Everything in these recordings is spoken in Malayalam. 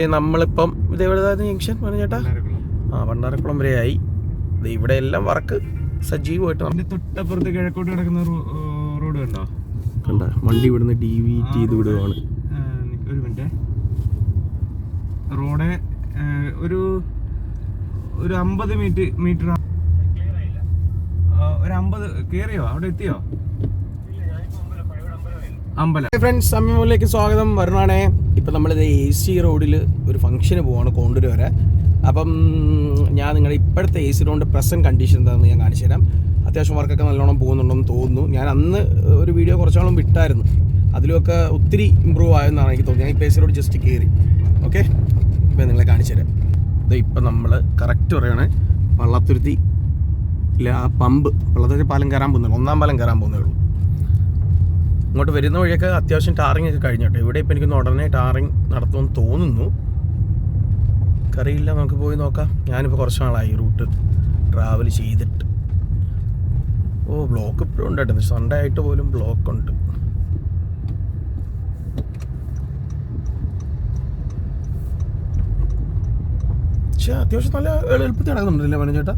നമ്മളിപ്പം ഇത് എവിടെയായിരുന്നു ജംഗ്ഷൻ പറഞ്ഞേട്ടാ? പണ്ടാരക്കുളം വരെ ആയി. ഇവിടെ എല്ലാം വർക്ക് സജീവമായിട്ട് തൊട്ടപ്പുറത്ത് കിഴക്കോട്ട് കിടക്കുന്ന റോഡ് കണ്ടോ? കണ്ട വണ്ടി ഇവിടുന്ന് DVT ചെയ്ത് വിടുവാണ്. ഒരു മിനിറ്റ്. റോഡ് ഒരു 50 മീറ്റർ ഒരു 50 കയറിയോ? അവിടെ എത്തിയോ? അമ്പലം. ഫ്രണ്ട്സ്, സമയങ്ങളിലേക്ക് സ്വാഗതം. വരുണാണേ. ഇപ്പം നമ്മളിത് AC റോഡിൽ ഒരു ഫംഗ്ഷന് പോവാണ്, കോണ്ടൂർ വരെ. അപ്പം ഞാൻ നിങ്ങളുടെ ഇപ്പോഴത്തെ AC റോഡിൻ്റെ പ്രസൻറ്റ് കണ്ടീഷൻ എന്താണെന്ന് ഞാൻ കാണിച്ചു തരാം. അത്യാവശ്യം വർക്കൊക്കെ നല്ലോണം പോകുന്നുണ്ടെന്ന് തോന്നുന്നു. ഞാൻ അന്ന് ഒരു വീഡിയോ കുറച്ചോളം വിട്ടായിരുന്നു, അതിലൊക്കെ ഒത്തിരി ഇമ്പ്രൂവ് ആയെന്നാണ് എനിക്ക് തോന്നുന്നത്. ഞാൻ ഇപ്പോൾ AC റോഡ് ജസ്റ്റ് കയറി. ഓക്കെ, ഇപ്പം നിങ്ങളെ കാണിച്ചു തരാം. ഇത് ഇപ്പം നമ്മൾ കറക്റ്റ് പറയുകയാണ്, വള്ളത്തുരുത്തി ഇല്ല ആ പമ്പ്, വള്ളത്തുരുത്തി പാലം കയറാൻ പോകുന്നുള്ളൂ, 1-ാം പാലം കയറാൻ പോകുന്നേ ഉള്ളൂ. ഇങ്ങോട്ട് വരുന്ന വഴിയൊക്കെ അത്യാവശ്യം ടാറിങ് ഒക്കെ കഴിഞ്ഞോട്ടെ. ഇവിടെ ഇപ്പം എനിക്കൊന്ന് ഉടനെ ടാറിങ് നടത്തുമെന്ന് തോന്നുന്നു, അറിയില്ല. നമുക്ക് പോയി നോക്കാം. ഞാനിപ്പോൾ കുറച്ച് നാളായി റൂട്ട് ട്രാവൽ ചെയ്തിട്ട്. ബ്ലോക്ക് ഇപ്പോഴും ഉണ്ട് കേട്ടോ, സൺഡേ ആയിട്ട് പോലും ബ്ലോക്ക് ഉണ്ട്. പക്ഷേ അത്യാവശ്യം നല്ല എളുപ്പത്തിൽ നടക്കുന്നുണ്ടല്ലേ പറഞ്ഞു ചേട്ടാ?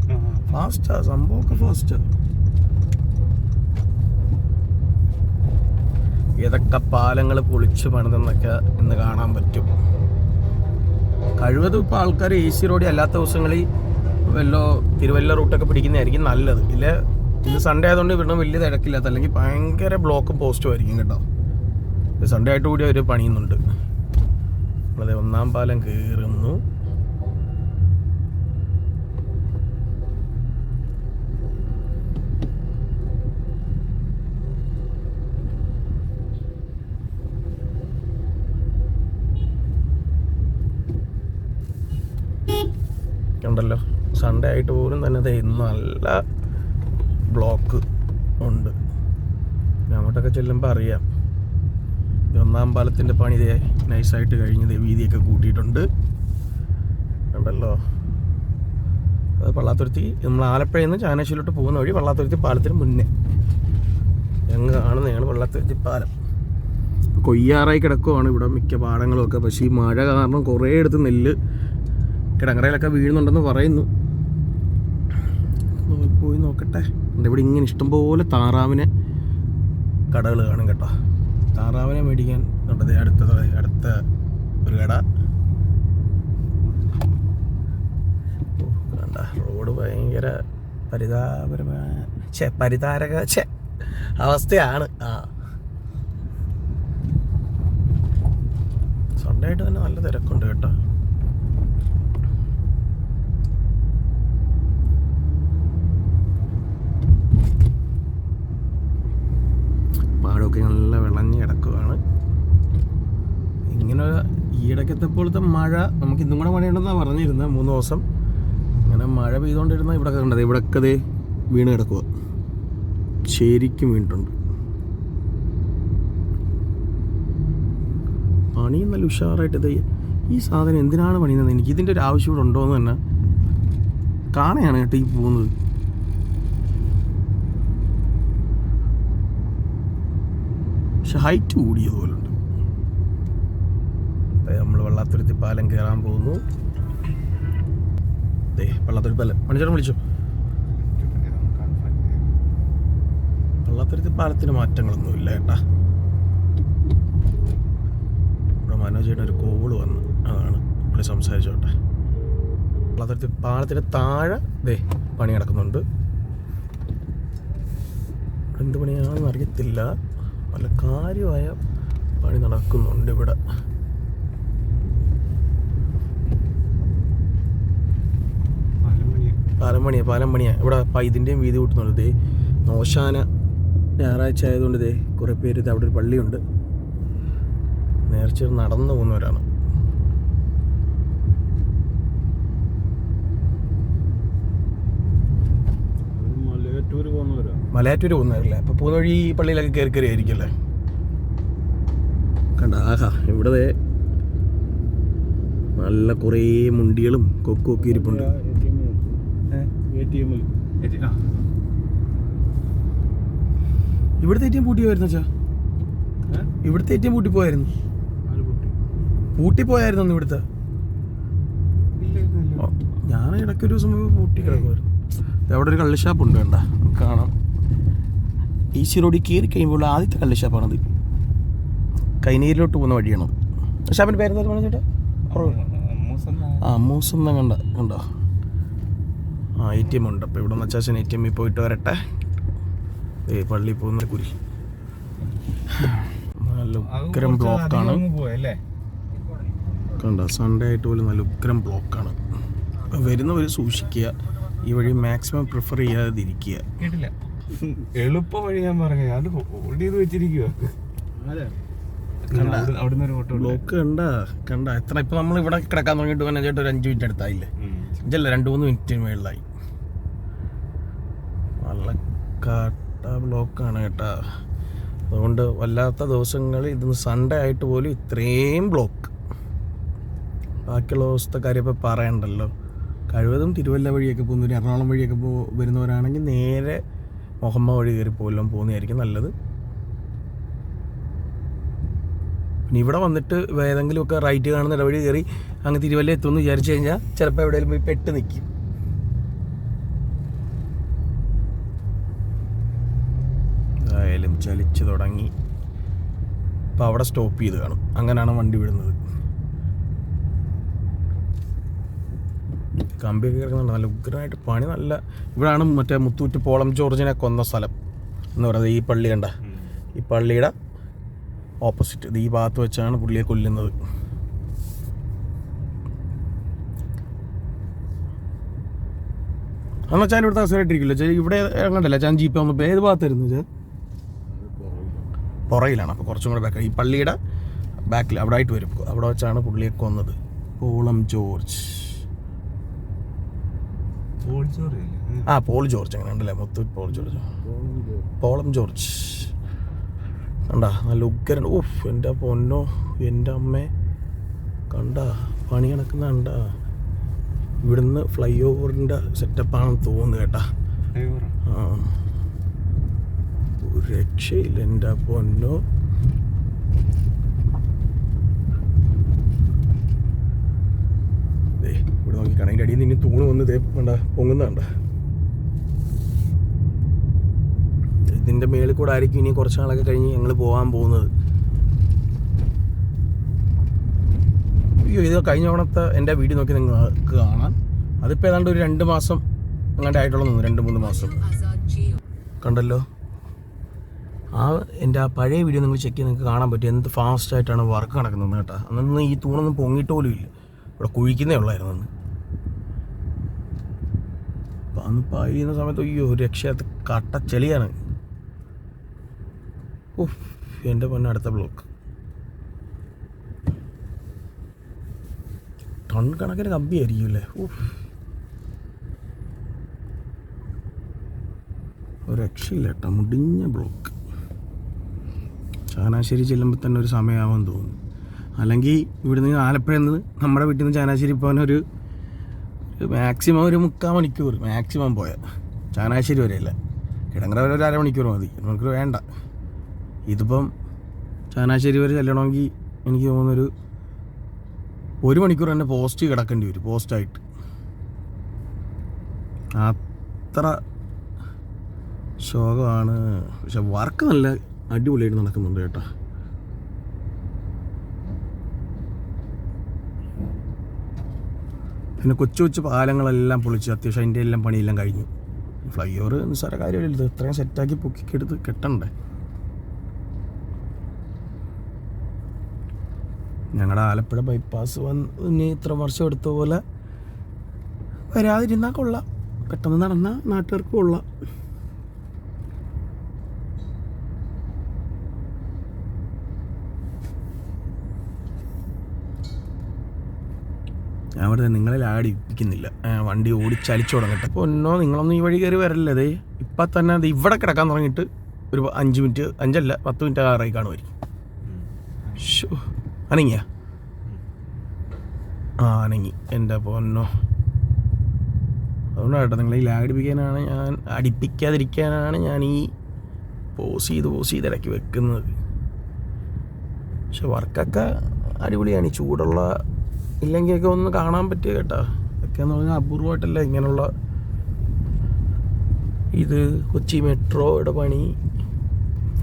ഫാസ്റ്റാ സംഭവമൊക്കെ, ഫാസ്റ്റാ. ഏതൊക്കെ പാലങ്ങൾ പൊളിച്ച് പണിതെന്നൊക്കെ ഇന്ന് കാണാൻ പറ്റും. കഴിവതും ഇപ്പോൾ ആൾക്കാർ AC റോഡിൽ അല്ലാത്ത ദിവസങ്ങളിൽ തിരുവല്ല റൂട്ടൊക്കെ പിടിക്കുന്നതായിരിക്കും നല്ലത്. ഇല്ല, ഇന്ന് സൺഡേ ആയതുകൊണ്ട് ഇവിടെ വലിയ തിരക്കില്ലാത്ത, അല്ലെങ്കിൽ ഭയങ്കര ബ്ലോക്കും പോസ്റ്റും ആയിരിക്കും കേട്ടോ. സൺഡേ ആയിട്ട് കൂടി അവർ പണിയുന്നുണ്ട്. നമ്മളത് 1-ാം പാലം കയറുന്നു. ഉണ്ടല്ലോ, സൺഡേ ആയിട്ട് പോലും തന്നെ നല്ല ബ്ലോക്ക് ഉണ്ട്. അങ്ങോട്ടൊക്കെ ചെല്ലുമ്പോൾ അറിയാം. 1-ാം പാലത്തിൻ്റെ പണി നൈസായിട്ട് കഴിഞ്ഞത്, വീതിയൊക്കെ കൂട്ടിയിട്ടുണ്ട്. ഉണ്ടല്ലോ, അത് പള്ളാത്തുരുത്തി, നമ്മൾ ആലപ്പുഴയിൽ നിന്ന് ചങ്ങനാശ്ശേരിയിലോട്ട് പോകുന്ന വഴി പള്ളാത്തുരുത്തി പാലത്തിന് മുന്നേ ഞങ്ങൾ കാണുന്നതാണ് പള്ളാത്തുരുത്തി പാലം. കൊയ്യാറായി കിടക്കുവാണ് ഇവിടെ മിക്ക പാടങ്ങളുമൊക്കെ. പക്ഷേ ഈ മഴ കാരണം കുറേ എടുത്ത് നെല്ല് കിടങ്ങറയിലൊക്കെ വീഴുന്നുണ്ടെന്ന് പറയുന്നു. പോയി നോക്കട്ടെ. ഇവിടെ ഇങ്ങനെ ഇഷ്ടംപോലെ താറാവിനെ കടകൾ കാണും കേട്ടോ. താറാവിനെ മേടിക്കാൻ കണ്ടത് അടുത്ത ഒരു കട. കണ്ട റോഡ് ഭയങ്കര പരിതാരക അവസ്ഥയാണ്. സൺഡേ ആയിട്ട് തന്നെ നല്ല തിരക്കുണ്ട് കേട്ടോ. പാടമൊക്കെ നല്ല വിളഞ്ഞ് കിടക്കുകയാണ്. ഇങ്ങനെ ഈയിടയ്ക്കത്തെ പോലത്തെ മഴ നമുക്ക് ഇന്നും കൂടെ മഴയുണ്ടെന്നാണ് പറഞ്ഞിരുന്നത്. 3 ദിവസം ഇങ്ങനെ മഴ പെയ്തുകൊണ്ടിരുന്ന ഇവിടെ കണ്ടത്, ഇവിടെയൊക്കെ ദേ വീണ് കിടക്കുക, ശരിക്കും വീണിട്ടുണ്ട്. പണി നല്ല ഉഷാറായിട്ട്. ഈ സാധനം എന്തിനാണ് പണിയുന്നത്? എനിക്ക് ഇതിൻ്റെ ഒരു ആവശ്യം ഇവിടെ ഉണ്ടോ എന്ന് തന്നെ കാണുകയാണ് കേട്ടോ ഈ പോകുന്നത്. പക്ഷെ ഹൈറ്റ് കൂടിയതുപോലുണ്ട്. നമ്മൾ വള്ളത്തുരുത്തി പാലം കയറാൻ പോകുന്നു. വള്ളത്തുരുത്തി പാലം മണിച്ചേട്ടൻ വിളിച്ചു. വള്ളത്തുരുത്തി പാലത്തിന് മാറ്റങ്ങളൊന്നുമില്ല കേട്ടാ. ഇവിടെ മനോജയുടെ ഒരു കോള് വന്നു, അതാണ് ഇവിടെ സംസാരിച്ചോട്ടെ. വള്ളത്തുരുത്തി പാലത്തിന് താഴെ പണി നടക്കുന്നുണ്ട്. എന്ത് പണിയാണെന്ന് അറിയത്തില്ല, നല്ല കാര്യമായ പണി നടക്കുന്നുണ്ട് ഇവിടെ. പാലം പണിയാ ഇവിടെ. ഇതിൻ്റെയും വീതി കൂട്ടുന്നുണ്ട്. നോശാന ഞായറാഴ്ച ആയതുകൊണ്ട് കുറേ പേര് അവിടെ ഒരു പള്ളിയുണ്ട്, നേർച്ച നടന്നു പോകുന്നവരാണ്. മലയാറ്റൂർ പോകുന്നവരല്ലേ? അപ്പോൾ പോകുന്ന വഴി ഈ പള്ളിയിലൊക്കെ കയറി ആയിരിക്കല്ലേ? കണ്ട ഇവിടെ നല്ല കുറേ മുണ്ടികളും കൊക്കും ഒക്കെ ഇരിപ്പുണ്ട്. ഇവിടുത്തെ ATM പൂട്ടിപ്പോയായിരുന്നു അച്ഛാ? ഇവിടുത്തെ ATM പൂട്ടിപ്പോയായിരുന്നു. പൂട്ടിപ്പോയായിരുന്നു ഇവിടുത്തെ ഞാൻ ഇടയ്ക്ക് ഒരു ദിവസം പൂട്ടി കിടക്കുമായിരുന്നു. അവിടെ ഒരു കള്ള് ഷാപ്പുണ്ട്, വേണ്ട കാണാം. ഈസി റോഡിൽ കയറി കഴിയുമ്പോൾ ആദ്യത്തെ കള്ള് ഷാപ്പാണത്. കൈനീരിലോട്ട് പോകുന്ന വഴിയാണ്. ഷാപ്പിൻ്റെ പേരെന്താ ചേട്ടാ? മൂസെന്ന കണ്ടോ? ATM ഉണ്ട്. അപ്പോൾ ഇവിടെ നിന്ന് അച്ചാച്ചൻ ATMിൽ പോയിട്ട് വരട്ടെ. പള്ളിയിൽ പോകുന്ന കുരി നല്ല ഉഗ്രം ബ്ലോക്കാണ്. കണ്ടോ, സൺഡേ ആയിട്ട് പോലും നല്ല ഉഗ്രം ബ്ലോക്കാണ്. വരുന്നവർ സൂക്ഷിക്കുക, ഈ വഴി മാക്സിമം പ്രിഫർ ചെയ്യാതിരിക്കുക. കേട്ടില്ല, എളുപ്പ വഴി ഞാൻ പറഞ്ഞു, അത് ഹോൾഡ് ചെയ്ത് വെച്ചിരിക്കുക. ബ്ലോക്ക് കണ്ട എത്ര. ഇപ്പം നമ്മൾ ഇവിടെ കിടക്കാൻ തുടങ്ങിയിട്ട് തന്നെ ചേട്ടാ ഒരു 5 മിനിറ്റ് അടുത്തായില്ലേ? 2-3 മിനിറ്റിന് മേളിലായി. നല്ല കാട്ട ബ്ലോക്കാണ് കേട്ടാ. അതുകൊണ്ട് വല്ലാത്ത ദിവസങ്ങളിൽ ഇത് സൺഡേ ആയിട്ട് പോലും ഇത്രയും ബ്ലോക്ക്. ബാക്കിയുള്ള ദിവസത്തെ കാര്യം ഇപ്പോൾ പറയണ്ടല്ലോ. കഴിവതും തിരുവല്ല വഴിയൊക്കെ പോകുന്നവർ, എറണാകുളം വഴിയൊക്കെ വരുന്നവരാണെങ്കിൽ നേരെ മുഹമ്മ വഴി കയറി പോലും പോകുന്നതായിരിക്കും നല്ലത്. പിന്നെ ഇവിടെ വന്നിട്ട് ഏതെങ്കിലുമൊക്കെ റൈറ്റ് കാണുന്ന ഇടവഴി കയറി അങ്ങ് തിരുവല്ല എത്തുമെന്ന് വിചാരിച്ചു കഴിഞ്ഞാൽ ചിലപ്പോൾ എവിടെയെങ്കിലും പോയി പെട്ട് നിൽക്കും. എന്തായാലും ചലിച്ച് തുടങ്ങി. അപ്പോൾ അവിടെ സ്റ്റോപ്പ് ചെയ്ത് കാണും. അങ്ങനെയാണ് വണ്ടി വിടുന്നത്. കമ്പിയൊക്കെ കിടക്കുന്നുണ്ട്. നല്ല ഉഗ്രനായിട്ട് പണി. നല്ല ഇവിടെയാണ് മറ്റേ മുത്തൂറ്റ് പോളം ജോർജിനെ കൊന്ന സ്ഥലം എന്ന് പറയുന്നത്. ഈ പള്ളി കണ്ട, ഈ പള്ളിയുടെ ഓപ്പോസിറ്റ് ഈ ഭാഗത്ത് വെച്ചാണ് പുള്ളിയെ കൊല്ലുന്നത്. അന്ന് വെച്ചാൽ ഇവിടുത്തെ അവസരമായിട്ടിരിക്കില്ല. ഇവിടെ കണ്ടല്ല ഞാൻ ജീപ്പ് വന്നപ്പോൾ ഏത് ഭാഗത്തായിരുന്നു വെച്ചാൽ പുറയിലാണ്. അപ്പോൾ കുറച്ചും കൂടെ ബാക്ക്, ഈ പള്ളിയുടെ ബാക്കിൽ അവിടെ ആയിട്ട് വരും. അവിടെ വെച്ചാണ് പുള്ളിയെ കൊന്നത്. പോളം ജോർജ്, പോൾ ജോർജ് അങ്ങനെ ഉണ്ടല്ലേ? മുത്തൂറ്റ് പോൾ ജോർജ്, പോളം ജോർജ് കണ്ട നല്ല ഉഗ്രൻ. ഓഫ് എൻ്റെ പൊന്നോ, എൻ്റെ അമ്മേ, കണ്ട പണി കിടക്കുന്ന കണ്ട. ഇവിടുന്ന് ഫ്ലൈ ഓവറിൻ്റെ സെറ്റപ്പാണെന്ന് തോന്നുന്നു കേട്ടാ. ഒരു രക്ഷയില്ല എൻ്റെ പൊന്നോ. ഇവിടെ നോക്കി കണക്കിൻ്റെ അടിയിൽ നിന്ന് തൂണ് വന്ന് വേണ്ട പൊങ്ങുന്നുണ്ട. ഇതിൻ്റെ മേളിൽ കൂടെ ആയിരിക്കും ഇനി കുറച്ച് നാളൊക്കെ കഴിഞ്ഞ് ഞങ്ങൾ പോകാൻ പോകുന്നത്. അയ്യോ, ഇത് കഴിഞ്ഞ തവണത്തെ എൻ്റെ വീഡിയോ നോക്കി നിങ്ങൾക്ക് കാണാം. അതിപ്പോൾ ഏതാണ്ട് ഒരു 2 മാസം അങ്ങോട്ട് ആയിട്ടുള്ള 2-3 മാസം കണ്ടല്ലോ. എൻ്റെ ആ പഴയ വീഡിയോ നിങ്ങൾ ചെക്ക് ചെയ്ത് നിങ്ങൾക്ക് കാണാൻ പറ്റും എന്ത് ഫാസ്റ്റായിട്ടാണ് വർക്ക് നടക്കുന്നത് കേട്ടോ. അന്നൊന്നും ഈ തൂണൊന്നും പൊങ്ങിയിട്ട് പോലും ഇല്ല, ഇവിടെ കുഴിക്കുന്നേ ഉള്ളായിരുന്നു അന്ന്. അപ്പം അന്ന് പായുന്ന സമയത്ത് അയ്യോ ഒരു രക്ഷയത്ത് കട്ട ചെളിയാണ്. ഓഹ് എൻ്റെ പൊന്നെ, അടുത്ത ബ്ലോക്ക്. ടൺ കണക്കിന് കമ്പിയായിരിക്കും അല്ലേ? ഓഹ് ഒരു രക്ഷയില്ല കേട്ടോ, മുടിഞ്ഞ ബ്ലോക്ക്. ചങ്ങനാശ്ശേരി ചെല്ലുമ്പോൾ തന്നെ ഒരു സമയമാകുമെന്ന് തോന്നുന്നു. അല്ലെങ്കിൽ ഇവിടുന്ന് ആലപ്പുഴയിൽ നിന്ന് നമ്മുടെ വീട്ടിൽ നിന്ന് ചങ്ങനാശ്ശേരി പോകാൻ ഒരു മാക്സിമം ഒരു 3/4 മണിക്കൂർ മാക്സിമം പോയാൽ ചങ്ങനാശ്ശേരി വരെയല്ല. കിടങ്ങറ വരെ ഒരു 1/2 മണിക്കൂർ മതി, 1 മണിക്കൂർ വേണ്ട. ഇതിപ്പം ചങ്ങനാശ്ശേരി വരെ ചെല്ലണമെങ്കിൽ എനിക്ക് തോന്നുന്നൊരു 1 മണിക്കൂർ തന്നെ പോസ്റ്റ് കിടക്കേണ്ടി വരും, പോസ്റ്റായിട്ട്. അത്ര ശോകമാണ്. പക്ഷെ വർക്ക് നല്ല അടിപൊളിയായിട്ട് നടക്കുന്നുണ്ട് കേട്ടോ. പിന്നെ കൊച്ചു കൊച്ചു പാലങ്ങളെല്ലാം പൊളിച്ച് അത്യാവശ്യം അതിൻ്റെ എല്ലാം പണിയെല്ലാം കഴിഞ്ഞു. ഫ്ലൈ ഓവർ നിസ്സാര കാര്യമില്ല, ഇത്രയും സെറ്റാക്കി പൊക്കിക്കെടുത്ത് കെട്ടണ്ടേ. ഞങ്ങളുടെ ആലപ്പുഴ ബൈപ്പാസ് വന്ന് ഇത്ര വർഷം എടുത്ത പോലെ വരാതിരുന്നാൽ കൊള്ളാം. പെട്ടെന്ന് നടന്നാൽ നാട്ടുകാർക്ക് കൊള്ളാം. ഞാൻ ഇവിടെ നിങ്ങളെ ലാടിപ്പിക്കുന്നില്ല, വണ്ടി ഓടിച്ചലിച്ചു തുടങ്ങട്ടെ. അപ്പോൾ ഒന്നോ നിങ്ങളൊന്നും ഈ വഴി കയറി വരല്ലേ. അതേ ഇപ്പം തന്നെ അത് ഇവിടെ കിടക്കാൻ തുടങ്ങിയിട്ട് ഒരു 5 മിനിറ്റ്, 5 അല്ല 10 മിനിറ്റ് ആറായി കാണുമായിരിക്കും. അനങ്ങിയ അനങ്ങി എൻ്റെ പൊന്നോ. അതുകൊണ്ടാണ് കേട്ടോ നിങ്ങളെ ലാടിപ്പിക്കാനാണ് ഞാൻ, അടിപ്പിക്കാതിരിക്കാനാണ് ഞാൻ ഈ പോസ് ചെയ്ത് ഇടയ്ക്ക് വെക്കുന്നത്. പക്ഷെ വർക്കൊക്കെ അടിപൊളിയാണ്. ഈ ചൂടുള്ള ഇല്ലെങ്കിലൊക്കെ ഒന്ന് കാണാൻ പറ്റുക കേട്ടോ. ഇതൊക്കെ എന്ന് പറഞ്ഞാൽ അപൂർവമായിട്ടല്ല ഇങ്ങനെയുള്ള ഇത്. കൊച്ചി മെട്രോയുടെ പണി,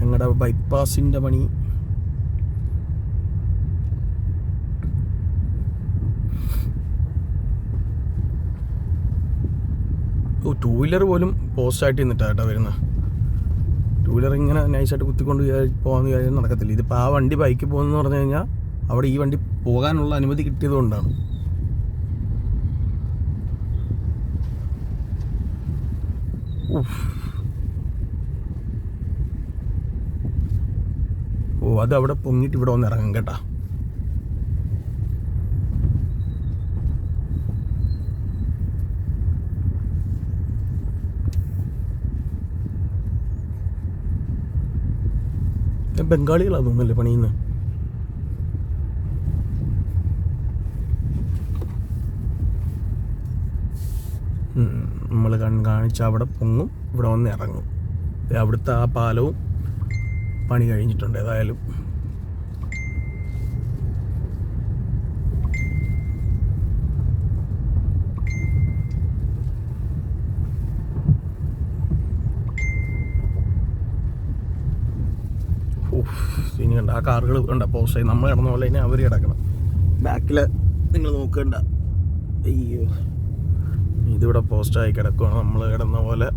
ഞങ്ങളുടെ ബൈപ്പാസിൻ്റെ പണി. ടൂ വീലർ പോലും പോസ്റ്റായിട്ട് നിന്നിട്ടാണ് കേട്ടോ വരുന്നത്. ടൂ വീലർ ഇങ്ങനെ നൈസായിട്ട് കുത്തിക്കൊണ്ട് പോകാമെന്ന് വിചാരിച്ചാൽ നടക്കത്തില്ല. ഇതിപ്പോൾ ആ വണ്ടി ബൈക്ക് പോകുന്നതെന്ന് പറഞ്ഞു കഴിഞ്ഞാൽ അവിടെ ഈ വണ്ടി പോകാനുള്ള അനുമതി കിട്ടിയതുകൊണ്ടാണ്. ഓ, അത് അവിടെ പൊങ്ങിയിട്ട് ഇവിടെ വന്ന് ഇറങ്ങും കേട്ടാ. ബംഗാളികളാ തോന്നുന്നല്ലേ പണിയുന്നത്. നമ്മൾ കാണിച്ച അവിടെ പൊങ്ങും, ഇവിടെ വന്ന് ഇറങ്ങും. അവിടുത്തെ ആ പാലവും പണി കഴിഞ്ഞിട്ടുണ്ട്. ഏതായാലും ഇനി കണ്ട ആ കാറുകൾ കണ്ട പോസ്റ്റായി നമ്മൾ കിടന്ന പോലെ ഇനി അവർ കിടക്കണം. ബാക്കിൽ നിങ്ങൾ നോക്കണ്ട. അയ്യോ, ഇതിവിടെ പോസ്റ്റായി കിടക്കുകയാണ് നമ്മൾ കിടന്ന പോലെ.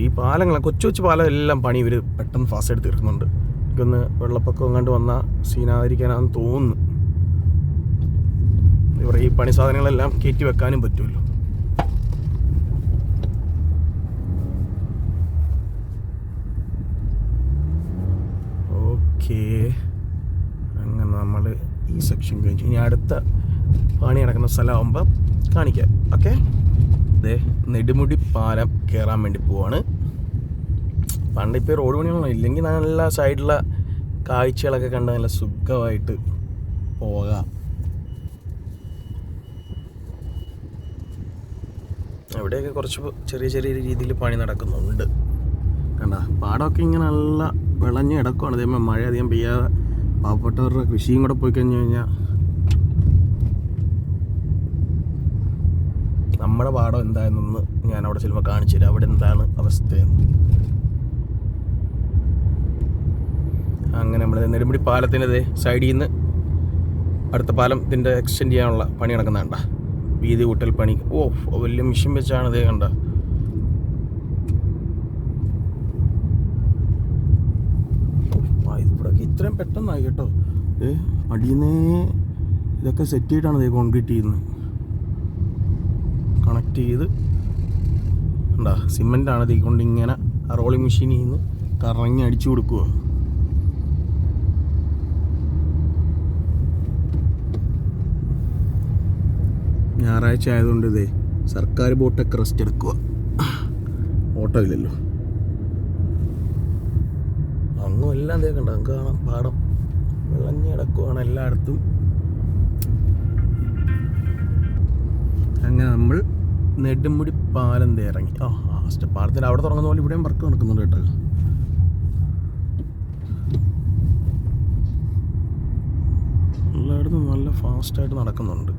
ഈ പാലങ്ങൾ, കൊച്ചു കൊച്ചു പാലം എല്ലാം പണി ഇവർ പെട്ടെന്ന് ഫാസ്റ്റ് എടുത്ത് തീർക്കുന്നുണ്ട്. എനിക്കൊന്ന് വെള്ളപ്പൊക്കം കണ്ട് വന്നാൽ സീനാതിരിക്കാനാണെന്ന് തോന്നുന്നു. ഇവർ ഈ പണി സാധനങ്ങളെല്ലാം കയറ്റി വെക്കാനും പറ്റുമല്ലോ. ഓക്കേ, അങ്ങനെ നമ്മൾ ഈ സെക്ഷൻ കഴിഞ്ഞു. ഇനി അടുത്ത പണി നടക്കുന്ന സ്ഥലമാകുമ്പോൾ കാണിക്കാം. ഓക്കെ, അതെ, നെടുമുടി പാലം കയറാൻ വേണ്ടി പോവാണ്. പണ്ടിപ്പോൾ റോഡ് പണിയൊന്നും ഇല്ലെങ്കിൽ നല്ല സൈഡിലുള്ള കാഴ്ചകളൊക്കെ കണ്ട് നല്ല സുഖമായിട്ട് പോകാം. അവിടെയൊക്കെ കുറച്ച് ചെറിയ ചെറിയ രീതിയിൽ പണി നടക്കുന്നുണ്ട്. കണ്ട പാടമൊക്കെ ഇങ്ങനെ നല്ല വിളഞ്ഞ് കിടക്കുവാണ്. അതേപോലെ മഴ അധികം പെയ്യാതെ പാവപ്പെട്ടവരുടെ കൃഷിയും കൂടെ പോയി കഴിഞ്ഞ് കഴിഞ്ഞാൽ നമ്മുടെ പാടം എന്തായെന്നൊന്ന് ഞാൻ അവിടെ ചെല്ലുമ്പോൾ കാണിച്ചു തരാം. അവിടെ എന്താണ് അവസ്ഥയെന്ന്. അങ്ങനെ നമ്മൾ നെടുമുടി പാലത്തിൻ്റെ സൈഡിൽ നിന്ന് അടുത്ത പാലത്തിൻ്റെ എക്സ്റ്റെൻഡ് ചെയ്യാനുള്ള പണി നടക്കുന്നുണ്ട. വീതി കൂട്ടൽ പണി. ഓ, വലിയ മെഷീൻ വെച്ചാണ് ഇതേ കണ്ട. ഇവിടെയൊക്കെ ഇത്രയും പെട്ടെന്നായി കേട്ടോ. അടിയുന്നേ ഇതൊക്കെ സെറ്റ് ചെയ്തിട്ടാണ് ഇതേ കോൺക്രീറ്റ് ചെയ്യുന്നത്. കണക്ട് ചെയ്ത് ഉണ്ടാ സിമെൻ്റാണ് ഇത് കൊണ്ട് ഇങ്ങനെ ആ റോളിങ് മെഷീനിൽ നിന്ന് കറങ്ങി അടിച്ചു കൊടുക്കുക. ഞായറാഴ്ച ആയതുകൊണ്ട് ഇതേ സർക്കാർ ബോട്ടൊക്കെ റെസ്റ്റ് എടുക്കുക. ഓട്ടോ ഇല്ലല്ലോ. അങ്ങും എല്ലാം എന്തേ കണ്ട നമുക്ക് കാണാം. പാടം വിളഞ്ഞ് കിടക്കുവാണ് എല്ലായിടത്തും. അങ്ങനെ നമ്മൾ നെടുമുടി പാലം ഇറങ്ങി. പാലത്തിൻ്റെ അവിടെ തുടങ്ങുന്ന പോലെ ഇവിടെയും വർക്ക് നടക്കുന്നുണ്ട് കേട്ടോ. എല്ലായിടത്തും നല്ല ഫാസ്റ്റായിട്ട് നടക്കുന്നുണ്ട്.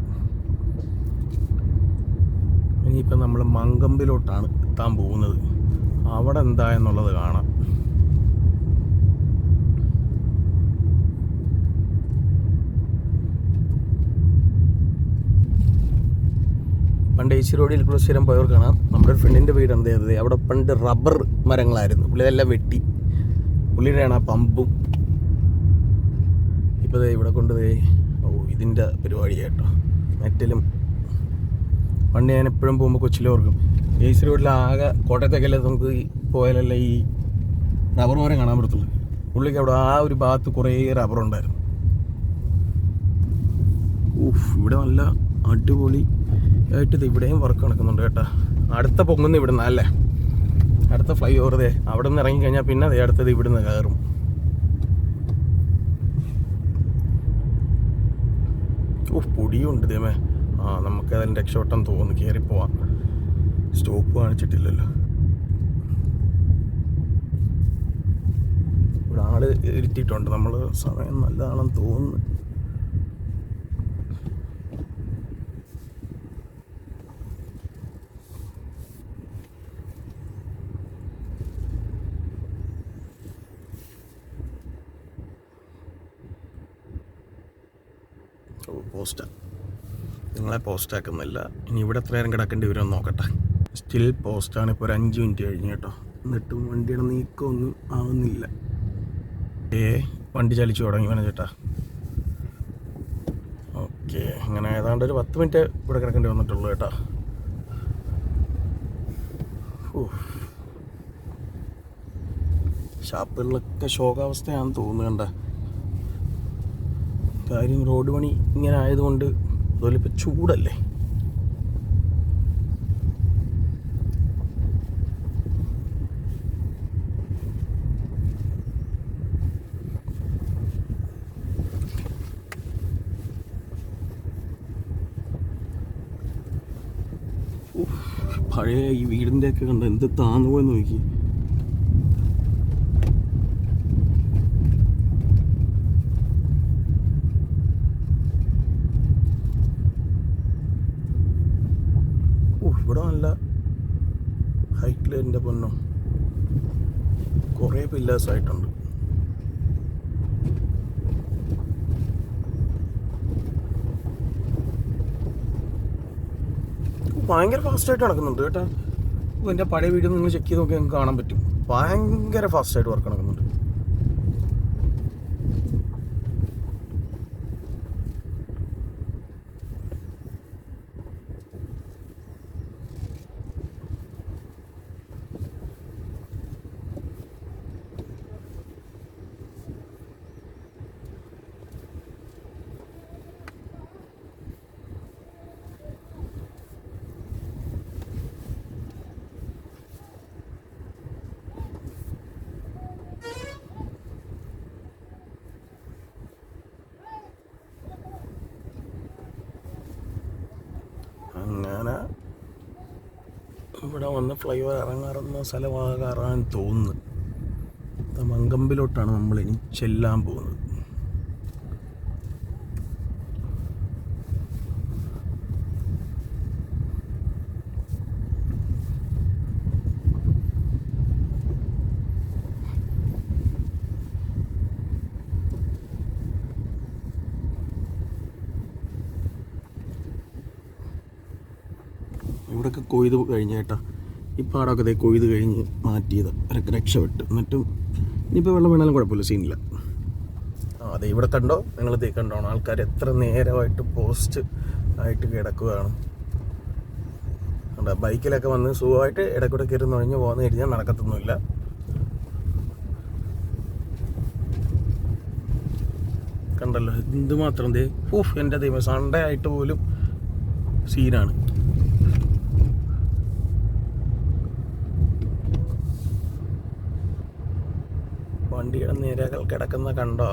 ഇനിയിപ്പം നമ്മൾ മങ്കമ്പിലോട്ടാണ് എത്താൻ പോകുന്നത്. അവിടെ എന്തായെന്നുള്ളത് കാണാം. പണ്ട് AC റോഡിൽ കൂടെ സ്ഥിരം പോയവർ കാണാം. നമ്മുടെ ഒരു ഫ്രണ്ടിൻ്റെ വീട് എന്ത് ചെയ്തത്, അവിടെ പണ്ട് റബ്ബർ മരങ്ങളായിരുന്നു. പുള്ളി ഇതെല്ലാം വെട്ടി, പുള്ളിയുടെയാണ് ആ പമ്പും. ഇപ്പോൾ ഇവിടെ കൊണ്ടുപോയി ഇതിൻ്റെ പരിപാടി കേട്ടോ. മെറ്റലും പണ്ട് ഞാൻ എപ്പോഴും പോകുമ്പോൾ കൊച്ചിയിൽ ഓർക്കും. AC റോഡിൽ ആകെ കോട്ടയത്തേക്കല്ലേ നമുക്ക് പോയാലല്ലേ ഈ റബ്ബർ മരം കാണാൻ പറ്റത്തുള്ളൂ. പുള്ളിക്ക് അവിടെ ആ ഒരു ഭാഗത്ത് കുറേ റബ്ബറുണ്ടായിരുന്നു. ഇവിടെ നല്ല അടിപൊളി ആയിട്ട് ഇവിടെയും വർക്ക് നടക്കുന്നുണ്ട് കേട്ടോ. അടുത്ത പൊങ്ങുന്ന ഇവിടുന്ന് അല്ലേ, അടുത്ത ഫ്ലൈ ഓവർ അവിടെ നിന്ന് ഇറങ്ങിക്കഴിഞ്ഞാൽ പിന്നെ അടുത്തത് ഇവിടുന്ന് കയറും. പൊടിയുണ്ട് ഇതേമേ. നമുക്കതിൻ്റെ രക്ഷോട്ടം തോന്നുന്നു. കയറിപ്പോവാം. സ്റ്റോപ്പ് കാണിച്ചിട്ടില്ലല്ലോ. ഇവിടെ ആള് ഇരുത്തിയിട്ടുണ്ട്. നമ്മൾ സമയം നല്ലതാണെന്ന് തോന്നുന്നു. പോസ്റ്റാ, നിങ്ങളെ പോസ്റ്റാക്കുന്നില്ല. ഇനി ഇവിടെ എത്ര നേരം കിടക്കേണ്ടി വരുമെന്ന് നോക്കട്ടെ. സ്റ്റിൽ പോസ്റ്റാണ്. ഇപ്പോൾ ഒരു 5 മിനിറ്റ് കഴിഞ്ഞ് കേട്ടോ. എന്നിട്ടും വണ്ടിയുടെ നീക്കമൊന്നും ആവുന്നില്ല. വണ്ടി ചലിച്ചു തുടങ്ങി വേണം ചേട്ടാ. ഓക്കെ, അങ്ങനെ ഏതാണ്ട് ഒരു 10 മിനിറ്റ് ഇവിടെ കിടക്കേണ്ടി വന്നിട്ടുള്ളൂ കേട്ടോ. ഷാപ്പുകളിലൊക്കെ ശോകാവസ്ഥയാണെന്ന് തോന്നുന്നു. കണ്ട കാര്യം റോഡ് പണി ഇങ്ങനെ ആയതുകൊണ്ട് അതുപോലെ ഇപ്പം ചൂടല്ലേ. പഴയ ഈ വീടിൻ്റെ ഒക്കെ കണ്ട എന്ത് താന്നു പോയെന്ന് നോക്കി. ഇവിടെ നല്ല ഹൈറ്റിൽ എൻ്റെ പൊന്നോ കുറേ പില്ലേഴ്സ് ആയിട്ടുണ്ട്. ഭയങ്കര ഫാസ്റ്റായിട്ട് നടക്കുന്നുണ്ട് കേട്ടോ. എൻ്റെ പഴയ വീഡിയോ നിങ്ങൾ ചെക്ക് ചെയ്ത് നോക്കി നിങ്ങൾക്ക് കാണാൻ പറ്റും. ഭയങ്കര ഫാസ്റ്റായിട്ട് വർക്ക് നടക്കുന്നുണ്ട്. അങ്ങനെ ഇവിടെ വന്ന് ഫ്ലൈ ഓവർ ഇറങ്ങാറുന്ന സ്ഥലമാകാറാൻ തോന്നുന്നു. മങ്കമ്പിലോട്ടാണ് നമ്മളിനി ചെല്ലാൻ പോകുന്നത്. ഇവിടെയൊക്കെ കൊയ്ത് കഴിഞ്ഞ കേട്ടോ. ഈ പാടമൊക്കെ ഇതേ കൊയ്ത് കഴിഞ്ഞ് മാറ്റിയത് രക്ഷപ്പെട്ട്. എന്നിട്ടും ഇനിയിപ്പോൾ വെള്ളം വീണാലും കുഴപ്പമില്ല, സീനില്ല. അതെ ഇവിടെ കണ്ടോ, നിങ്ങളിതേ കണ്ടോ ആൾക്കാർ എത്ര നേരമായിട്ട് പോസ്റ്റ് ആയിട്ട് കിടക്കുകയാണ്. കണ്ടോ ബൈക്കിലൊക്കെ വന്ന് സുഖമായിട്ട് ഇടയ്ക്കൂടെ കയറി നുഴഞ്ഞ് പോകുന്ന കഴിഞ്ഞാൽ നടക്കത്തൊന്നുമില്ല. കണ്ടല്ലോ എന്തുമാത്രം ദേ എൻ്റെ ദൈവം, സൺഡേ ആയിട്ട് പോലും സീനാണ്. വണ്ടിയുടെ നിരകൾ കിടക്കുന്ന കണ്ടോ.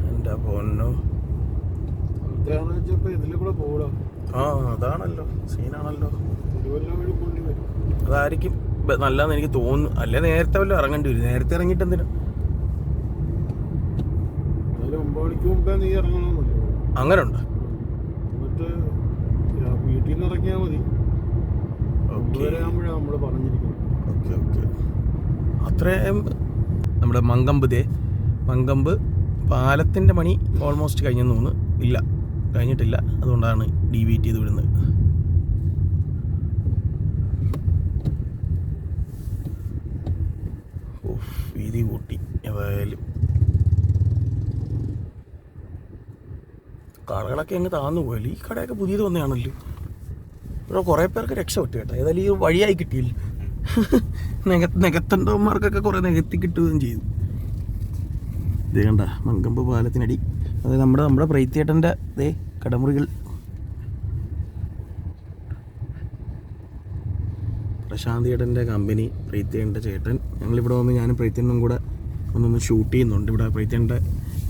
എൻ്റെ പൊന്നോ, ആ അതാണല്ലോ സീനാണല്ലോ. അതായിരിക്കും നല്ലതെന്ന് എനിക്ക് തോന്നുന്നു. അല്ലെ നേരത്തെ വല്ലതും ഇറങ്ങേണ്ടി വരും. നേരത്തെ ഇറങ്ങിയിട്ട് എന്തിനാ? അങ്ങനെ ഉണ്ട്. വീട്ടിൽ നിന്ന് ഇറങ്ങിയാൽ മതി. അത്രയും നമ്മുടെ മങ്കമ്പ് പാലത്തിൻ്റെ പണി ഓൾമോസ്റ്റ് കഴിഞ്ഞെന്ന് തോന്നുന്നു. ഇല്ല, കഴിഞ്ഞിട്ടില്ല. അതുകൊണ്ടാണ് ഡീവിയേറ്റ് ചെയ്ത് വിടുന്നത്. വീതി കൂട്ടി. ഏതായാലും കടകളൊക്കെ അങ്ങ് താന്നു പോയല്ലോ. ഈ കടയൊക്കെ പുതിയത് വന്നതാണല്ലോ. ഇവിടെ കുറേ പേർക്ക് രക്ഷപ്പെട്ടു കേട്ടോ. ഏതായാലും ഈ വഴിയായി കിട്ടിയില്ല. നികത്തേണ്ടവന്മാർക്കൊക്കെ കുറേ നികത്തി കിട്ടുകയും ചെയ്തു. ഇത് കണ്ട മങ്കമ്പ് പാലത്തിനടി. അതായത് നമ്മുടെ പ്രൈത്തേട്ടൻ്റെ ദേ കടമുറികൾ. പ്രശാന്തിയേട്ടൻ്റെ കമ്പനി, പ്രൈത്തേട്ടൻ്റെ ചേട്ടൻ. ഞങ്ങളിവിടെ വന്ന് ഞാനും പ്രൈത്തേട്ടനും കൂടെ ഒന്നൊന്ന് ഷൂട്ട് ചെയ്യുന്നുണ്ട്. ഇവിടെ പ്രൈത്തേട്ടൻ്റെ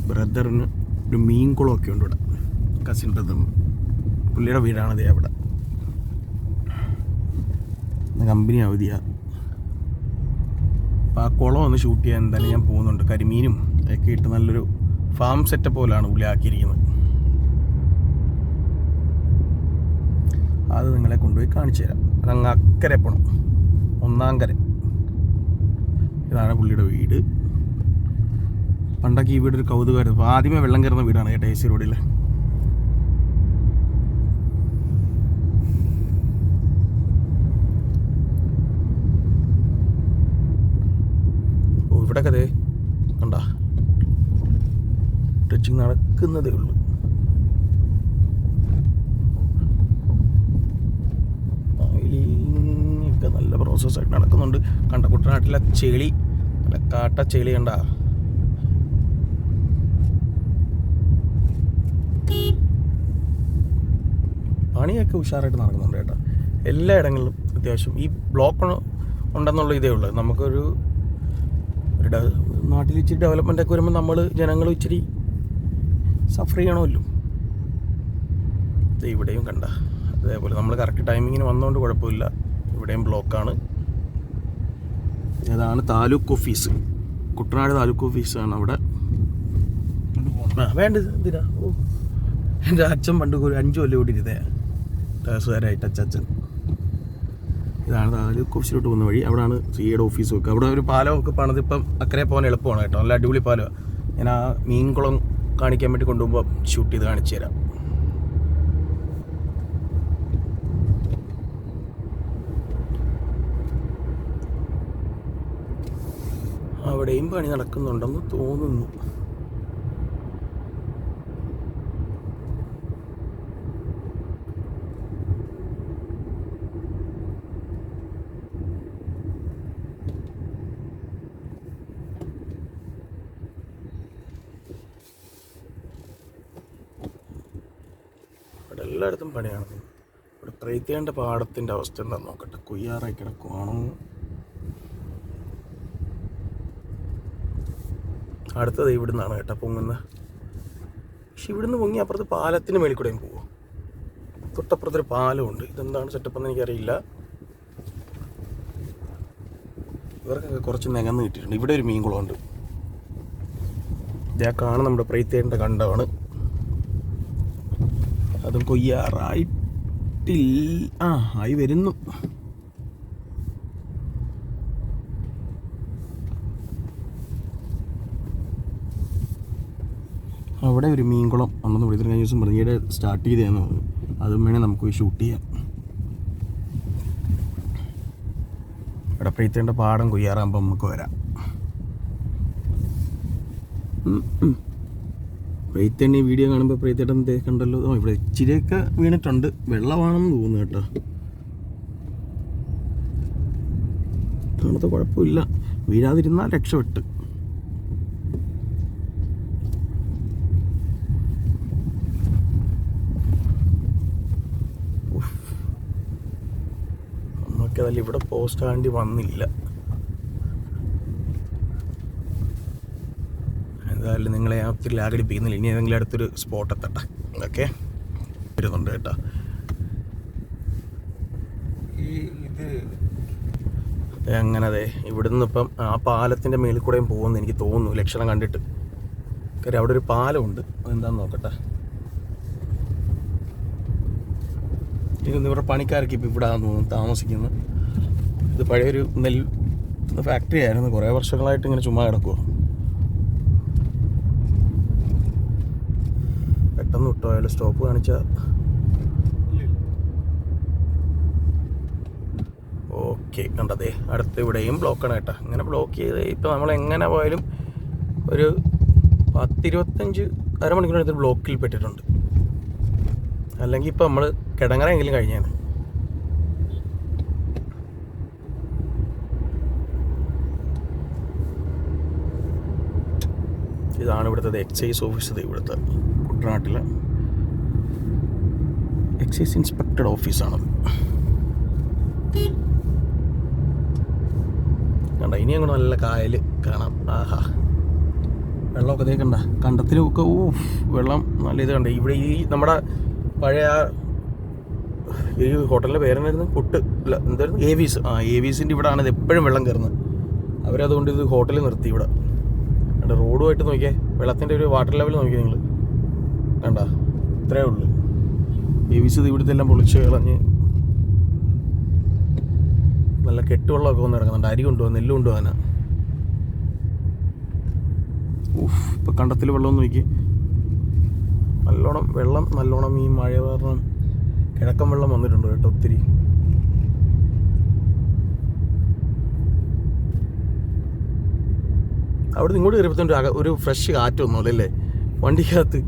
ബ്രദറിന് ഒരു മീൻ കുളമൊക്കെ ഉണ്ട് ഇവിടെ. കസിൻ ബ്രദറിന് പുള്ളിയുടെ വീടാണത് അവിടെ. കമ്പനി അവധിയാണ്. അപ്പോൾ ആ കുളം ഒന്ന് ഷൂട്ട് ചെയ്യാൻ എന്തായാലും ഞാൻ പോകുന്നുണ്ട്. കരിമീനും ഒക്കെ ഇട്ട് നല്ലൊരു ഫാം സെറ്റപ്പ് പോലാണ് പുള്ളി ആക്കിയിരിക്കുന്നത്. അത് നിങ്ങളെ കൊണ്ടുപോയി കാണിച്ചു തരാം. അതങ്ങ് അക്കരെ പോകണം, 1-ാം കര. ഇതാണ് പുള്ളിയുടെ വീട്. പണ്ടൊക്കെ ഈ വീടൊരു കൗതുകമായിരുന്നു. അപ്പോൾ ആദ്യമേ വെള്ളം കയറുന്ന വീടാണ് കേട്ടോ AC റോഡിൽ. ഓ, ഇവിടെയൊക്കെ അതെ കണ്ടാ ടച്ചിങ് നടക്കുന്നതേ ഉള്ളൂ. ഒക്കെ നല്ല പ്രോസസ്സായിട്ട് നടക്കുന്നുണ്ട്. കണ്ട കുട്ടനാട്ടിലെ ചെളി, നല്ല കാട്ട ചെളി കണ്ട. പണിയൊക്കെ ഉഷാറായിട്ട് നടക്കുന്നുണ്ട് കേട്ടോ എല്ലായിടങ്ങളിലും. അത്യാവശ്യം ഈ ബ്ലോക്ക് ഉണ്ടെന്നുള്ള ഇതേ ഉള്ളൂ. നമുക്കൊരു നാട്ടിൽ ഇച്ചിരി ഡെവലപ്മെൻ്റ് ഒക്കെ വരുമ്പോൾ നമ്മൾ ജനങ്ങൾ ഇച്ചിരി സഫർ ചെയ്യണമല്ലോ. ഇവിടെയും കണ്ട അതേപോലെ നമ്മൾ കറക്റ്റ് ടൈമിങ്ങിന് വന്നുകൊണ്ട് കുഴപ്പമില്ല. ഇവിടെയും ബ്ലോക്കാണ്. ഏതാണ് താലൂക്ക് ഓഫീസ്, കുട്ടനാട് താലൂക്ക് ഓഫീസാണ് അവിടെ. വേണ്ടത് എന്തിനാ? ഓ, എൻ്റെ അച്ഛൻ പണ്ട് ഒരു 5 കൊല്ലം കൂടി ഇരുതേ ടേസുകാരായിട്ട് അച്ഛൻ. ഇതാണ് താലൂക്ക് ഓഫീസിലോട്ട് പോകുന്ന വഴി. അവിടെയാണ് സിയുടെ ഓഫീസും ഒക്കെ. അവിടെ ഒരു പാലമൊക്കെ പണിത് ഇപ്പം അക്കരെ പോകാൻ എളുപ്പമാണ് കേട്ടോ. നല്ല അടിപൊളി പാലമാണ്. ഞാൻ ആ മീൻകുളം കാണിക്കാൻ വേണ്ടി കൊണ്ടുപോകുമ്പോൾ ഷൂട്ട് ചെയ്ത് കാണിച്ചു തരാം. അവിടെയും പണി നടക്കുന്നുണ്ടെന്ന് തോന്നുന്നു. ഇവിടെ എല്ലായിടത്തും പണിയാണ്. ഇവിടെ പ്രൈത്തേണ്ട പാടത്തിൻ്റെ അവസ്ഥ എന്താണെന്ന് നോക്കട്ടെ. കുയ്യാറായി കിടക്കുവാണോ? അടുത്തത് ഇവിടുന്നാണ് കേട്ടോ പൊങ്ങുന്നത്. പക്ഷെ ഇവിടുന്ന് പൊങ്ങി അപ്പുറത്ത് പാലത്തിന് മേളിൽ കൂടെയും പോകുമോ? തൊട്ടപ്പുറത്തൊരു പാലമുണ്ട്. ഇതെന്താണ് സെറ്റപ്പ് എന്ന് എനിക്കറിയില്ല. ഇവർക്കൊക്കെ കുറച്ച് നികന്ന് കിട്ടിയിട്ടുണ്ട്. ഇവിടെ ഒരു മീൻകുളമുണ്ട്. ഇതാ കാണും നമ്മുടെ പ്രൈത്തേണ്ട കണ്ടമാണ്. അതും കൊയ്യാറായിട്ടില്ല. ആയി വരുന്നു. അവിടെ ഒരു മീൻകുളം ഉണ്ടെന്ന് വിളിച്ചിട്ട് കഴിഞ്ഞ ദിവസം പറഞ്ഞു. ഈയിടെ സ്റ്റാർട്ട് ചെയ്തതെന്ന് പറഞ്ഞു. അതും വേണേൽ നമുക്ക് പോയി ഷൂട്ട് ചെയ്യാം. ഇവിടെ പ്രീത്തേണ്ട പാടം കൊയ്യാറാകുമ്പോൾ നമുക്ക് വരാം. പ്രീത്തേണ്ട ഈ വീഡിയോ കാണുമ്പോൾ പ്രീത്തേട്ടൻ കണ്ടല്ലോ. ഇവിടെ ഇച്ചിരിയൊക്കെ വീണിട്ടുണ്ട്. വെള്ളമാണെന്ന് തോന്നുന്നു കേട്ടോ. തണുത്ത കുഴപ്പമില്ല. വീഴാതിരുന്നാൽ രക്ഷപ്പെട്ട്. അതല്ല ഇവിടെ പോസ്റ്റ് ആണ്ടി വന്നില്ല. എന്തായാലും നിങ്ങളെ ഞാൻ ഒത്തിരി ലാഗടിപ്പിക്കുന്നില്ല. ഇനി ഏതെങ്കിലും അടുത്തൊരു സ്പോട്ട് എത്തട്ടെ. ഓക്കെ വരുന്നുണ്ട് കേട്ടോ. അങ്ങനെ അതെ ഇവിടുന്ന് ഇപ്പം ആ പാലത്തിൻ്റെ മേളിൽ കൂടെയും പോകുമെന്ന് എനിക്ക് തോന്നുന്നു ലക്ഷണം കണ്ടിട്ട്. കാര്യം അവിടെ ഒരു പാലമുണ്ട്. അതെന്താണെന്ന് നോക്കട്ടെ. ഇവരുടെ പണിക്കാർക്ക് ഇപ്പം ഇവിടെ താമസിക്കുന്നത്. ഇത് പഴയൊരു നെല്ല് ഫാക്ടറി ആയിരുന്നു. കുറേ വർഷങ്ങളായിട്ട് ഇങ്ങനെ ചുമ്മാ കിടക്കുമോ. പെട്ടെന്ന് വിട്ടോ അയാൾ സ്റ്റോപ്പ് കാണിച്ചാൽ. ഓക്കെ കണ്ടതേ അടുത്ത് ഇവിടെയും ബ്ലോക്കാണ് കേട്ടോ. ഇങ്ങനെ ബ്ലോക്ക് ചെയ്ത് ഇപ്പം നമ്മൾ എങ്ങനെ പോയാലും ഒരു 10-25 അരമണിക്കൂറിനടുത്ത് ബ്ലോക്കിൽ പെട്ടിട്ടുണ്ട്. അല്ലെങ്കിൽ ഇപ്പം നമ്മൾ കിടങ്ങറെങ്കിലും കഴിഞ്ഞാണ്. ഇതാണ് ഇവിടുത്തെ എക്സൈസ് ഓഫീസ്. ഇവിടുത്തെ കുട്ടനാട്ടിലെ എക്സൈസ് ഇൻസ്പെക്ടർ ഓഫീസാണത്. കണ്ട ഇനി അങ്ങോട്ട് നല്ല കായൽ കാണാം. ആഹാ വെള്ളമൊക്കെ തേക്കണ്ട. കണ്ടത്തിലൊക്കെ വെള്ളം നല്ല ഇത് കണ്ട. ഇവിടെ ഈ നമ്മുടെ പഴയ ഈ ഹോട്ടലിൻ്റെ പേരെന്നായിരുന്നു? ഇല്ല എന്തായിരുന്നു? ഏവീസ്. ഏവീസിൻ്റെ ഇവിടെ ആണ് ഇത് എപ്പോഴും വെള്ളം കയറുന്നത്. അവരതുകൊണ്ട് ഇത് ഹോട്ടലിൽ നിർത്തി ഇവിടെ. കണ്ട റോഡുമായിട്ട് നോക്കിയേ. വെള്ളത്തിൻ്റെ ഒരു വാട്ടർ ലെവൽ നോക്കിയേ നിങ്ങൾ. കണ്ട ഇത്രയേ ഉള്ളൂ. ഏവീസ് ഇത് ഇവിടുത്തെ എല്ലാം പൊളിച്ച് കളഞ്ഞ് നല്ല കെട്ടുവെള്ളമൊക്കെ വന്ന് കിടക്കുന്നുണ്ട്. അരി കൊണ്ടുപോകാൻ, നെല്ല് കൊണ്ടുപോകാനാണ്. ഇപ്പം കണ്ടത്തിൽ വെള്ളം നോക്കി, നല്ലോണം ഈ മഴ കാരണം കിഴക്കൻ വെള്ളം വന്നിട്ടുണ്ട് കേട്ടോ ഒത്തിരി. അവിടെ നിന്ന് ഇങ്ങോട്ട് കയറിയപ്പോഴത്തേക്കും ഒരു ഫ്രഷ് കാറ്റൊന്നുമില്ല അല്ലേ വണ്ടിക്കകത്ത്.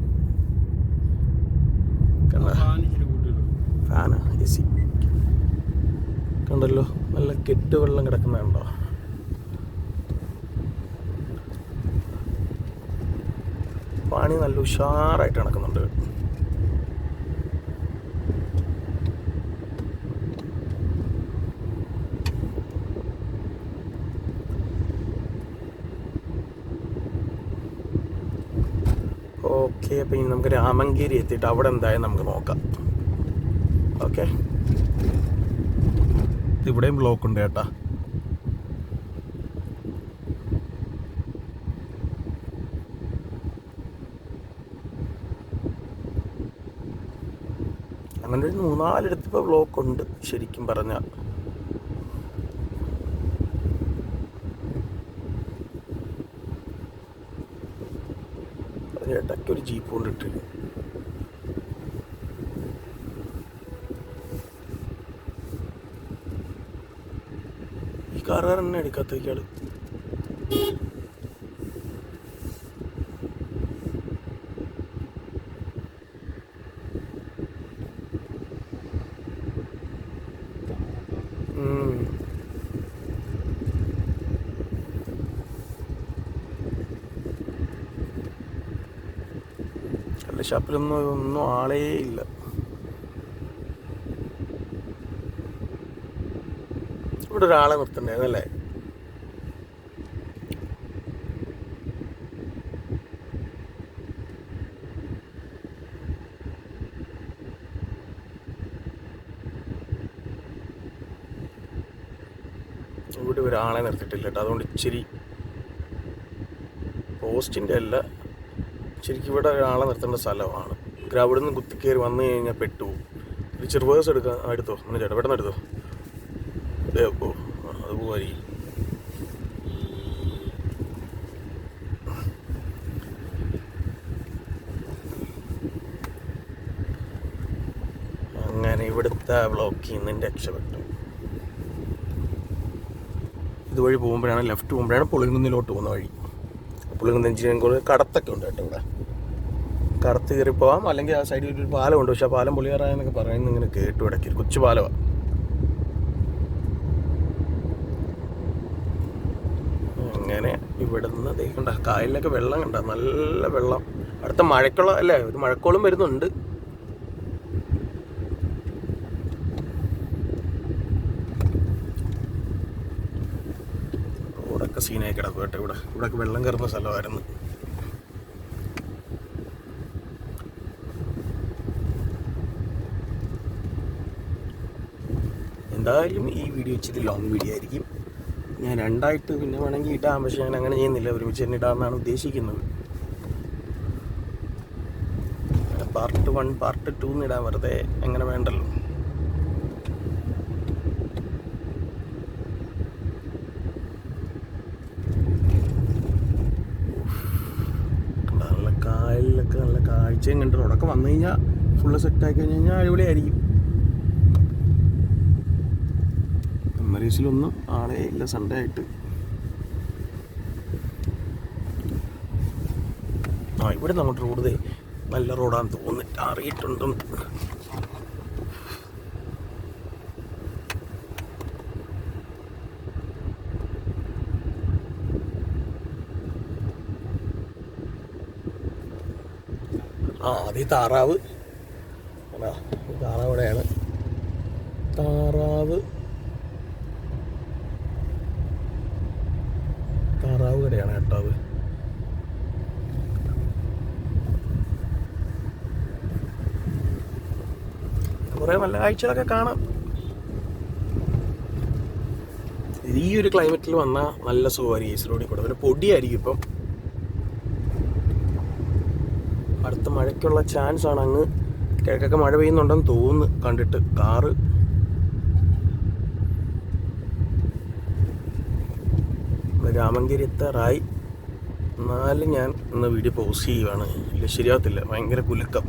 ഫാനാ AC കണ്ടല്ലോ, നല്ല കെട്ട് വെള്ളം കിടക്കുന്നുണ്ടോ. പണി നല്ല ഉഷാറായിട്ട് നടക്കുന്നുണ്ട്. ഓക്കെ, അപ്പം ഇനി നമുക്ക് രാമങ്കേരി എത്തിയിട്ട് അവിടെ എന്തായാലും നമുക്ക് നോക്കാം. ഓക്കെ, ഇവിടെയും ബ്ലോക്ക് ഉണ്ട് ചേട്ടാ. അങ്ങനെ ഒരു 3-4 ഇപ്പോൾ ബ്ലോക്ക് ഉണ്ട് ശരിക്കും പറഞ്ഞാൽ. ചേട്ടയ്ക്ക് ഒരു ജീപ്പ് കൊണ്ടിട്ട് ഈ കാറുകാരൻ തന്നെ എടുക്കാത്തേക്കാള്. ഷാപ്പിലൊന്നും ആളേ ഇല്ല. ഇവിടെ ഒരാളെ നിർത്തണ്ടായിരുന്നല്ലേ. ഇവിടെ ഒരാളെ നിർത്തിയിട്ടില്ല കേട്ടോ. അതുകൊണ്ട് ഇച്ചിരി പോസ്റ്റിൻ്റെ അല്ല, ശരിക്കും ഇവിടെ ഒരാളെ നിർത്തേണ്ട സ്ഥലമാണ്. അവിടെ നിന്ന് കുത്തിക്കയറി വന്നു കഴിഞ്ഞാൽ പെട്ടുപോകും. തിരിച്ച് റിവേഴ്സ് എടുത്തോ അങ്ങനെ ചേട്ടാ, പെട്ടെന്ന് എടുത്തോ. ഓ അത് പോവായിരിക്കും. അങ്ങനെ ഇവിടുത്തെ ബ്ലോക്കിൽ നിന്ന് രക്ഷപ്പെട്ടു. ഇതുവഴി പോകുമ്പോഴാണ്, ലെഫ്റ്റ് പോകുമ്പോഴാണ് പുളിങ്കുന്നിലോട്ട് പോകുന്ന വഴി. പുളിങ്കുന്ന് എഞ്ചിനീയറിംഗ് കടത്തൊക്കെ ഉണ്ട് കേട്ടോ. ഇവിടെ കടത്ത് കയറി പോവാം, അല്ലെങ്കിൽ ആ സൈഡിൽ ഒരു പാലമുണ്ട്. പക്ഷെ ആ പാലം പൊളിയാറായെന്നൊക്കെ പറയുന്നത് ഇങ്ങനെ കേട്ടു. ഇടയ്ക്ക് കൊച്ചു പാലമാണ്. അങ്ങനെ ഇവിടുന്ന് കണ്ട കായലിലൊക്കെ വെള്ളം കണ്ട, നല്ല വെള്ളം. അടുത്ത മഴക്കുള്ള അല്ലേ, ഒരു മഴക്കോളം വരുന്നുണ്ട്. റോഡൊക്കെ സീനായി കിടക്കും കേട്ടോ. ഇവിടെയൊക്കെ വെള്ളം കയറുന്ന സ്ഥലമായിരുന്നു. എന്തായാലും ഈ വീഡിയോ ഇച്ചിരി ലോങ് വീഡിയോ ആയിരിക്കും. ഞാൻ രണ്ടായിട്ട് പിന്നെ വേണമെങ്കിൽ ഇടാം, പക്ഷെ ഞാൻ അങ്ങനെ ചെയ്യുന്നില്ല. ഒരുമിച്ച് തന്നെ ഇടാമെന്നാണ് ഉദ്ദേശിക്കുന്നത്. പാർട്ട് 1 പാർട്ട് 2 ഇടാൻ വെറുതെ അങ്ങനെ വേണ്ടല്ലോ. നല്ല കായലിലൊക്കെ നല്ല കാഴ്ചയും കണ്ട് റോഡൊക്കെ വന്നു കഴിഞ്ഞാൽ ഫുള്ള് സെറ്റാക്കി കഴിഞ്ഞാൽ അടിപൊളിയായിരിക്കും. മെമ്മറീസിലൊന്നും ആളേ ഇല്ല സൺഡേ ആയിട്ട്. ഇവിടെ നമ്മുടെ റോഡ് നല്ല റോഡാന്ന് തോന്നിട്ട് അറിയിട്ടുണ്ടെന്ന്. അത് ഈ താറാവ് ഇവിടെയാണ്. താറാവ് കടയാണ് കേട്ടോ. അത് കുറേ നല്ല കാഴ്ചകളൊക്കെ കാണാം. ഈ ഒരു ക്ലൈമറ്റിൽ വന്നാൽ നല്ല സുഖമായിരിക്കും ഈസ്റ്റ് റോഡിൽ കൂടെ. പിന്നെ പൊടിയായിരിക്കും ഇപ്പം. അടുത്ത മഴയ്ക്കുള്ള ചാൻസ് ആണ്. അങ്ങ് കിഴക്കൊക്കെ മഴ പെയ്യുന്നുണ്ടെന്ന് തോന്നുന്നു കണ്ടിട്ട്. കാറ് രാമങ്കേരി എത്താറായി. എന്നാലും ഞാൻ ഇന്ന് വീഡിയോ പോസ്റ്റ് ചെയ്യുവാണ്. ഇല്ല ശരിയാകത്തില്ല, ഭയങ്കര കുലുക്കം.